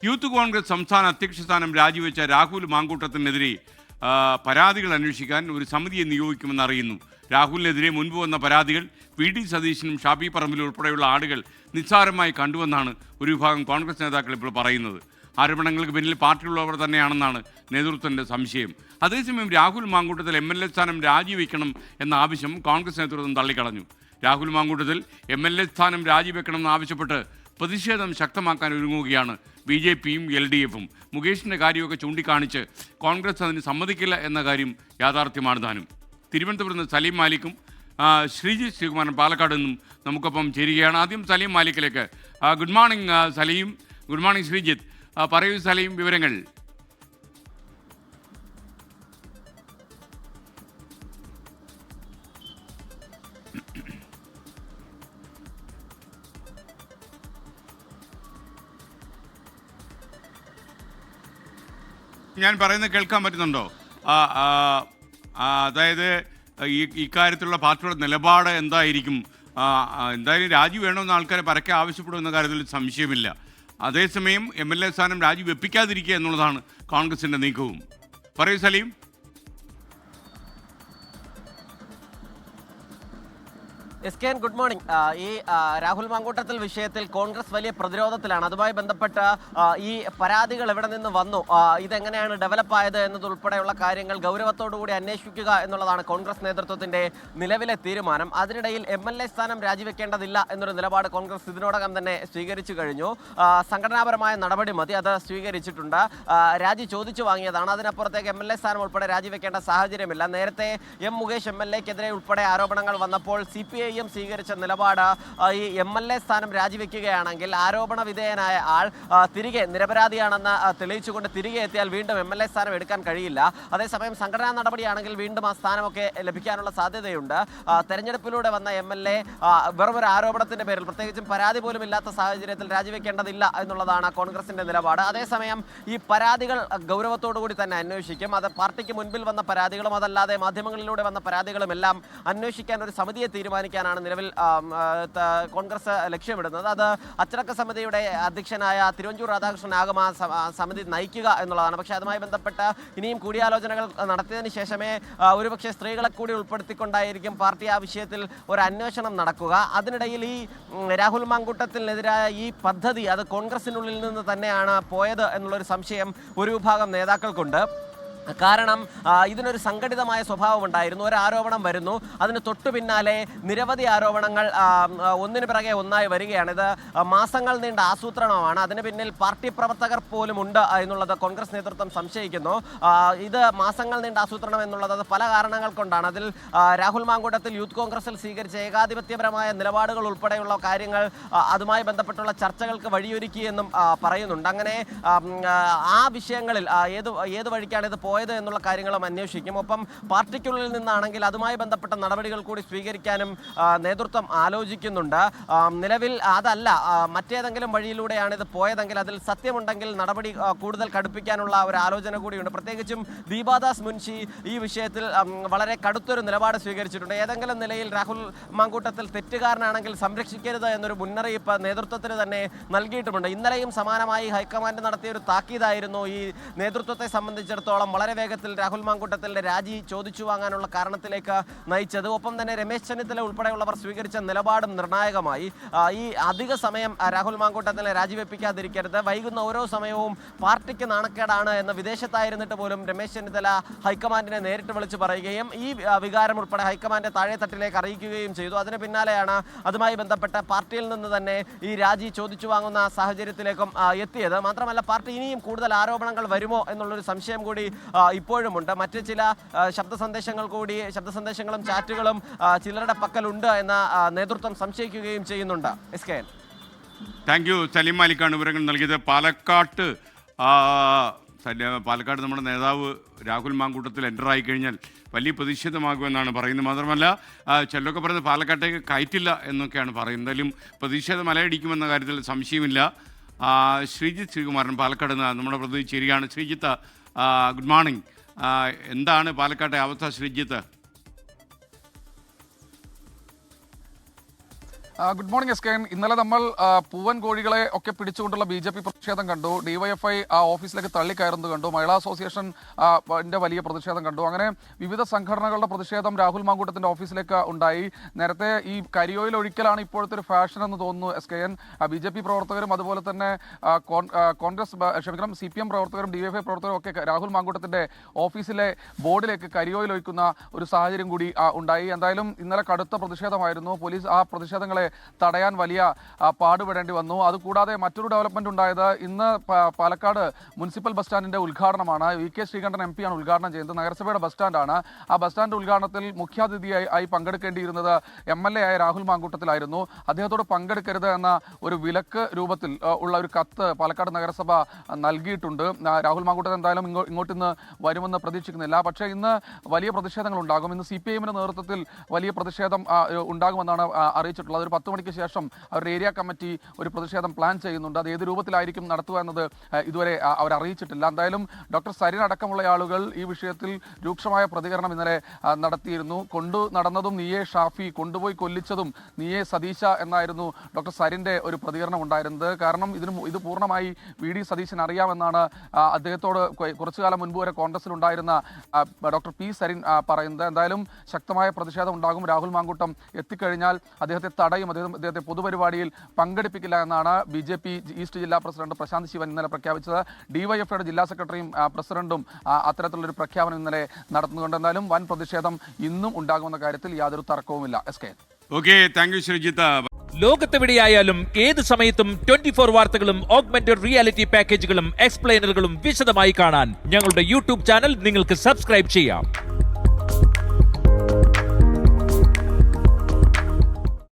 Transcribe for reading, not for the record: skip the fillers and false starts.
Youth Congress സംസ്ഥാന അധ്യക്ഷ സ്ഥാനം രാജിവെച്ച രാഹുൽ മാങ്കൂട്ടത്തിനെതിരെ പരാതികൾ അന്വേഷിക്കാൻ ഒരു സമിതിയെ നിയോഗിക്കുമെന്ന് അറിയുന്നു. രാഹുലിനെതിരെ മുൻപ് വന്ന പരാതികൾ PD സതീശനും ഷാഫി പറമ്പിലും ഉൾപ്പെടെയുള്ള ആളുകൾ നിസ്സാരമായി കണ്ടുവെന്നാണ് ഒരു വിഭാഗം കോൺഗ്രസ് നേതാക്കൾ ഇപ്പോൾ പറയുന്നത്. ആരോപണങ്ങൾക്ക് പിന്നിൽ പാർട്ടിയുള്ളവർ തന്നെയാണെന്നാണ് നേതൃത്വത്തിൻ്റെ സംശയം. അതേസമയം രാഹുൽ മാങ്കൂട്ടത്തിൽ MLA സ്ഥാനം രാജിവെക്കണം എന്ന ആവശ്യം കോൺഗ്രസ് നേതൃത്വം തള്ളിക്കളഞ്ഞു. രാഹുൽ മാങ്കൂട്ടത്തിൽ MLA സ്ഥാനം രാജിവെക്കണമെന്ന് ആവശ്യപ്പെട്ട് പ്രതിഷേധം ശക്തമാക്കാൻ ഒരുങ്ങുകയാണ് BJPയും LDFും. മുകേഷിൻ്റെ കാര്യമൊക്കെ ചൂണ്ടിക്കാണിച്ച് കോൺഗ്രസ് അതിന് സമ്മതിക്കില്ല എന്ന കാര്യം യാഥാർത്ഥ്യമാണ് താനും. തിരുവനന്തപുരത്ത് നിന്ന് സലീം മാലിക്കും ശ്രീജിത്ത് ശ്രീകുമാരൻ പാലക്കാട് നിന്നും നമുക്കൊപ്പം ചേരുകയാണ്. ആദ്യം സലീം മാലിക്കിലേക്ക്. Good morning Salim. Good morning Sreejith. പറയൂ സലീം, വിവരങ്ങൾ. ഞാൻ പറയുന്നത് കേൾക്കാൻ പറ്റുന്നുണ്ടോ? അതായത് ഇക്കാര്യത്തിലുള്ള പാർട്ടിയുടെ നിലപാട് എന്തായിരിക്കും? എന്തായാലും രാജി വേണമെന്ന് ആൾക്കാരെ പരക്കെ ആവശ്യപ്പെടുമെന്ന കാര്യത്തിൽ സംശയമില്ല. അതേസമയം MLA സ്ഥാനം രാജി വെപ്പിക്കാതിരിക്കുക എന്നുള്ളതാണ് കോൺഗ്രസിൻ്റെ നീക്കവും. പറയൂ സലീം. SKN good morning. ഈ രാഹുൽ മാങ്കൂട്ടത്തിൽ വിഷയത്തിൽ കോൺഗ്രസ് വലിയ പ്രതിരോധത്തിലാണ്. അതുമായി ബന്ധപ്പെട്ട് ഈ പരാതികൾ എവിടെ നിന്ന് വന്നു, ഇതെങ്ങനെയാണ് ഡെവലപ്പ് ആയത് എന്നതുൾപ്പെടെയുള്ള കാര്യങ്ങൾ ഗൗരവത്തോടുകൂടി അന്വേഷിക്കുക എന്നുള്ളതാണ് കോൺഗ്രസ് നേതൃത്വത്തിൻ്റെ നിലവിലെ തീരുമാനം. അതിനിടയിൽ MLA സ്ഥാനം രാജിവെക്കേണ്ടതില്ല എന്നൊരു നിലപാട് കോൺഗ്രസ് ഇതിനോടകം തന്നെ സ്വീകരിച്ചു കഴിഞ്ഞു. സംഘടനാപരമായ നടപടി മതി, അത് സ്വീകരിച്ചിട്ടുണ്ട്. രാജി ചോദിച്ചു വാങ്ങിയതാണ്. അതിനപ്പുറത്തേക്ക് MLA സ്ഥാനം ഉൾപ്പെടെ രാജിവെക്കേണ്ട സാഹചര്യമില്ല. നേരത്തെ മുകേഷ് MLAക്കെതിരെ ഉൾപ്പെടെ ആരോപണങ്ങൾ വന്നപ്പോൾ CPI സ്വീകരിച്ച നിലപാട് ഈ MLA സ്ഥാനം രാജിവെക്കുകയാണെങ്കിൽ ആരോപണ വിധേയനായ ആൾ തിരികെ നിരപരാധിയാണെന്ന് തെളിയിച്ചുകൊണ്ട് തിരികെ എത്തിയാൽ വീണ്ടും MLA സ്ഥാനം എടുക്കാൻ കഴിയില്ല. അതേസമയം സംഘടനാ നടപടിയാണെങ്കിൽ വീണ്ടും ആ സ്ഥാനമൊക്കെ ലഭിക്കാനുള്ള സാധ്യതയുണ്ട്. തെരഞ്ഞെടുപ്പിലൂടെ വന്ന MLA വെറുമൊരു ആരോപണത്തിന്റെ പേരിൽ, പ്രത്യേകിച്ചും പരാതി പോലും ഇല്ലാത്ത സാഹചര്യത്തിൽ രാജിവെക്കേണ്ടതില്ല എന്നുള്ളതാണ് കോൺഗ്രസിന്റെ നിലപാട്. അതേസമയം ഈ പരാതികൾ ഗൗരവത്തോടുകൂടി തന്നെ അന്വേഷിക്കും. അത് പാർട്ടിക്ക് മുൻപിൽ വന്ന പരാതികളും അതല്ലാതെ മാധ്യമങ്ങളിലൂടെ വന്ന പരാതികളും എല്ലാം അന്വേഷിക്കാൻ ഒരു സമിതിയെ തീരുമാനിക്കാനാണ് നിലവിൽ കോൺഗ്രസ് ലക്ഷ്യമിടുന്നത്. അത് അച്ചടക്ക സമിതിയുടെ അധ്യക്ഷനായ തിരുവഞ്ചൂർ രാധാകൃഷ്ണൻ ആകും ആ സമിതി നയിക്കുക എന്നുള്ളതാണ്. പക്ഷേ അതുമായി ബന്ധപ്പെട്ട് ഇനിയും കൂടിയാലോചനകൾ നടത്തിയതിന് ശേഷമേ ഒരുപക്ഷെ സ്ത്രീകളെ കൂടി ഉൾപ്പെടുത്തിക്കൊണ്ടായിരിക്കും പാർട്ടി ആ വിഷയത്തിൽ ഒരു അന്വേഷണം നടക്കുക. അതിനിടയിൽ ഈ രാഹുൽ മാങ്കൂട്ടത്തിനെതിരായ ഈ പദ്ധതി അത് കോൺഗ്രസിനുള്ളിൽ നിന്ന് തന്നെയാണ് പോയത് എന്നുള്ളൊരു സംശയം ഒരു വിഭാഗം നേതാക്കൾക്കുണ്ട്. കാരണം ഇതിനൊരു സംഘടിതമായ സ്വഭാവം ഉണ്ടായിരുന്നു. ഒരു ആരോപണം വരുന്നു, അതിന് തൊട്ടു പിന്നാലെ നിരവധി ആരോപണങ്ങൾ ഒന്നിനു പിറകെ ഒന്നായി വരികയാണ്. ഇത് മാസങ്ങൾ നീണ്ട ആസൂത്രണമാണ്. അതിന് പിന്നിൽ പാർട്ടി പ്രവർത്തകർ പോലും ഉണ്ട് എന്നുള്ളത് കോൺഗ്രസ് നേതൃത്വം സംശയിക്കുന്നു. ഇത് മാസങ്ങൾ നീണ്ട ആസൂത്രണം എന്നുള്ളത് അത് പല കാരണങ്ങൾ കൊണ്ടാണ്. അതിൽ രാഹുൽ മാങ്കൂട്ടത്തിൽ യൂത്ത് കോൺഗ്രസിൽ സ്വീകരിച്ച ഏകാധിപത്യപരമായ നിലപാടുകൾ ഉൾപ്പെടെയുള്ള കാര്യങ്ങൾ അതുമായി ബന്ധപ്പെട്ടുള്ള ചർച്ചകൾക്ക് വഴിയൊരുക്കിയെന്നും പറയുന്നുണ്ട്. അങ്ങനെ ആ വിഷയങ്ങളിൽ ഏത് വഴിക്കാണ് ഇത് പോയത് എന്നുള്ള കാര്യങ്ങളും അന്വേഷിക്കും. ഒപ്പം പാർട്ടിക്കുള്ളിൽ നിന്നാണെങ്കിൽ അതുമായി ബന്ധപ്പെട്ട നടപടികൾ കൂടി സ്വീകരിക്കാനും നേതൃത്വം ആലോചിക്കുന്നുണ്ട്. നിലവിൽ അതല്ല, മറ്റേതെങ്കിലും വഴിയിലൂടെയാണ് ഇത് പോയതെങ്കിൽ അതിൽ സത്യമുണ്ടെങ്കിൽ നടപടി കൂടുതൽ കടുപ്പിക്കാനുള്ള ഒരു ആലോചന കൂടിയുണ്ട്. പ്രത്യേകിച്ചും ദീപാദാസ് മുൻഷി ഈ വിഷയത്തിൽ വളരെ കടുത്തൊരു നിലപാട് സ്വീകരിച്ചിട്ടുണ്ട്. ഏതെങ്കിലും നിലയിൽ രാഹുൽ മാങ്കൂട്ടത്തിൽ തെറ്റുകാരനാണെങ്കിൽ സംരക്ഷിക്കരുത് എന്നൊരു മുന്നറിയിപ്പ് നേതൃത്വത്തിന് തന്നെ നൽകിയിട്ടുമുണ്ട്. ഇന്നലെയും സമാനമായി ഹൈക്കമാൻഡ് നടത്തിയ ഒരു താക്കീതായിരുന്നു ഈ നേതൃത്വത്തെ സംബന്ധിച്ചിടത്തോളം വളരെ വേഗത്തിൽ രാഹുൽ മാങ്കൂട്ടത്തിൻ്റെ രാജി ചോദിച്ചു വാങ്ങാനുള്ള കാരണത്തിലേക്ക് നയിച്ചത്. ഒപ്പം തന്നെ രമേശ് ചെന്നിത്തല ഉൾപ്പെടെയുള്ളവർ സ്വീകരിച്ച നിലപാടും നിർണായകമായി. ഈ അധിക സമയം രാഹുൽ മാങ്കൂട്ടത്തിനെ രാജിവെപ്പിക്കാതിരിക്കരുത്, വൈകുന്ന ഓരോ സമയവും പാർട്ടിക്ക് നാണക്കേടാണ് എന്ന് വിദേശത്തായിരുന്നിട്ട് പോലും രമേശ് ചെന്നിത്തല ഹൈക്കമാൻഡിനെ നേരിട്ട് വിളിച്ച് പറയുകയും ഈ വികാരം ഉൾപ്പെടെ ഹൈക്കമാൻഡ് താഴെത്തട്ടിലേക്ക് അറിയിക്കുകയും ചെയ്തു. അതിന് പിന്നാലെയാണ് അതുമായി ബന്ധപ്പെട്ട പാർട്ടിയിൽ നിന്ന് തന്നെ ഈ രാജി ചോദിച്ചു വാങ്ങുന്ന സാഹചര്യത്തിലേക്കും എത്തിയത്. മാത്രമല്ല പാർട്ടി ഇനിയും കൂടുതൽ ആരോപണങ്ങൾ വരുമോ എന്നുള്ളൊരു സംശയം കൂടി ഇപ്പോഴുമുണ്ട്. മറ്റ് ചില ശബ്ദ സന്ദേശങ്ങളും ചാറ്റുകളും ചിലരുടെ പക്കലുണ്ട് എന്ന നേതൃത്വം സംശയിക്കുകയും ചെയ്യുന്നുണ്ട്. SKN. Thank you. സലീം മാലിക്കാണ് വിവരങ്ങൾ നൽകിയത്. പാലക്കാട് നമ്മുടെ നേതാവ് രാഹുൽ മാങ്കൂട്ടത്തിൽ എൻ്റർ ആയി കഴിഞ്ഞാൽ വലിയ പ്രതിഷേധമാകുമെന്നാണ് പറയുന്നത്. മാത്രമല്ല ചിലരൊക്കെ പറയുന്നത് പാലക്കാട്ടേക്ക് കയറ്റില്ല എന്നൊക്കെയാണ് പറയുന്നത്. എന്തായാലും പ്രതിഷേധം അലയടിക്കുമെന്ന കാര്യത്തിൽ സംശയമില്ല. ശ്രീജിത്ത് ശ്രീകുമാരൻ പാലക്കാട് നിന്ന് നമ്മുടെ പ്രതിനിധി ചേരുകയാണ്. Sreejith, good morning. എന്താണ് പാലക്കാട്ടെ അവസ്ഥ Sreejith? Good morning S K. ഇന്നലെ നമ്മൾ പൂവൻ കോഴികളെ ഒക്കെ പിടിച്ചുകൊണ്ടുള്ള BJP പ്രതിഷേധം കണ്ടു. DYFI ഓഫീസിലേക്ക് തള്ളിക്കയറുന്നത് കണ്ടു. മഹിളാ അസോസിയേഷൻ വലിയ പ്രതിഷേധം കണ്ടു. അങ്ങനെ വിവിധ സംഘടനകളുടെ പ്രതിഷേധം രാഹുൽ മാങ്കൂട്ടത്തിന്റെ ഓഫീസിലേക്ക് ഉണ്ടായി. നേരത്തെ ഈ കരിയോയിൽ ഒഴിക്കലാണ് ഇപ്പോഴത്തെ ഒരു ഫാഷൻ എന്ന് തോന്നുന്നു എസ് കെ എൻ. BJP പ്രവർത്തകരും അതുപോലെ തന്നെ CPM പ്രവർത്തകരും DYFI പ്രവർത്തകരും ഒക്കെ രാഹുൽ മാങ്കൂട്ടത്തിന്റെ ഓഫീസിലെ ബോർഡിലേക്ക് കരിയോയിൽ ഒഴിക്കുന്ന ഒരു സാഹചര്യം കൂടി ഉണ്ടായി. എന്തായാലും ഇന്നലെ കടുത്ത പ്രതിഷേധമായിരുന്നു. പോലീസ് ആ പ്രതിഷേധങ്ങളെ തടയാൻ വലിയ പാടുപെടേണ്ടി വന്നു. അതുകൂടാതെ മറ്റൊരു ഡെവലപ്മെന്റ് ഉണ്ടായത് ഇന്ന് പാലക്കാട് മുനിസിപ്പൽ ബസ് സ്റ്റാൻഡിന്റെ ഉദ്ഘാടനമാണ്. VK ശ്രീകണ്ഠൻ MP ആണ് ഉദ്ഘാടനം ചെയ്യുന്നത്. നഗരസഭയുടെ ബസ് സ്റ്റാൻഡാണ്. ആ ബസ് സ്റ്റാൻഡ് ഉദ്ഘാടനത്തിൽ മുഖ്യാതിഥിയായി പങ്കെടുക്കേണ്ടിയിരുന്നത് MLA ആയ രാഹുൽ മാങ്കൂട്ടത്തിലായിരുന്നു. അദ്ദേഹത്തോട് പങ്കെടുക്കരുത് എന്ന ഒരു വിലക്ക് രൂപത്തിൽ ഉള്ള ഒരു കത്ത് പാലക്കാട് നഗരസഭ നൽകിയിട്ടുണ്ട്. രാഹുൽ മാങ്കൂട്ടത്തിൽ എന്തായാലും ഇങ്ങോട്ടിന്ന് വരുമെന്ന് പ്രതീക്ഷിക്കുന്നില്ല. പക്ഷേ ഇന്ന് വലിയ പ്രതിഷേധങ്ങൾ ഉണ്ടാകും. ഇന്ന് CPIM-ന്റെ നേതൃത്വത്തിൽ വലിയ പ്രതിഷേധം ഉണ്ടാകുമെന്നാണ് അറിയിച്ചിട്ടുള്ളത്. ഒരു 10 മണിക്ക് ശേഷം അവരുടെ ഏരിയ കമ്മിറ്റി ഒരു പ്രതിഷേധം പ്ലാൻ ചെയ്യുന്നുണ്ട്. അത് ഏത് രൂപത്തിലായിരിക്കും നടത്തുക എന്നത് ഇതുവരെ അവർ അറിയിച്ചിട്ടില്ല. എന്തായാലും ഡോക്ടർ സരിൻ അടക്കമുള്ള ആളുകൾ ഈ വിഷയത്തിൽ രൂക്ഷമായ പ്രതികരണം ഇന്നലെ നടത്തിയിരുന്നു. കൊണ്ടു നടന്നതും നീയെ ഷാഫി, കൊണ്ടുപോയി കൊല്ലിച്ചതും നീയെ സതീശ എന്നായിരുന്നു ഡോക്ടർ സരിൻ്റെ ഒരു പ്രതികരണം ഉണ്ടായിരുന്നത്. കാരണം ഇത് പൂർണ്ണമായി VD സതീശൻ അറിയാമെന്നാണ് അദ്ദേഹത്തോട് കുറച്ചു കാലം മുൻപ് വരെ കോൺഗ്രസിലുണ്ടായിരുന്ന ഡോക്ടർ P സരിൻ പറയുന്നത്. എന്തായാലും ശക്തമായ പ്രതിഷേധം ഉണ്ടാകും. രാഹുൽ മാങ്കൂട്ടം എത്തിക്കഴിഞ്ഞാൽ അദ്ദേഹത്തെ തടയും, അദ്ദേഹത്തെ പൊതുപരിപാടിയിൽ പങ്കെടുപ്പിക്കില്ല എന്നാണ് BJP ഈസ്റ്റ് ജില്ലാ പ്രസിഡന്റ് പ്രശാന്ത് ശിവൻ ഇന്നലെ പ്രഖ്യാപിച്ചത്. DYFIയുടെ ജില്ലാ സെക്രട്ടറിയും പ്രസിഡന്റും അത്തരത്തിലുള്ളൊരു പ്രഖ്യാപനം ഇന്നലെ നടത്തുന്നുണ്ട്. എന്തായാലും വൻ പ്രതിഷേധം ഇന്നും ഉണ്ടാകുമെന്ന കാര്യത്തിൽ യാതൊരു തർക്കവുമില്ല. SK. Okay, thank you Sreejith. ലോകത്തെവിടെയായാലും ഏത് സമയത്തും 24 വാർത്തകളും ഓഗ്മെന്റഡ് റിയാലിറ്റി പാക്കേജുകളും എക്സ്പ്ലെയിനറുകളും വിശദമായി കാണാൻ ഞങ്ങളുടെ YouTube ചാനൽ നിങ്ങൾക്ക് സബ്സ്ക്രൈബ് ചെയ്യാം.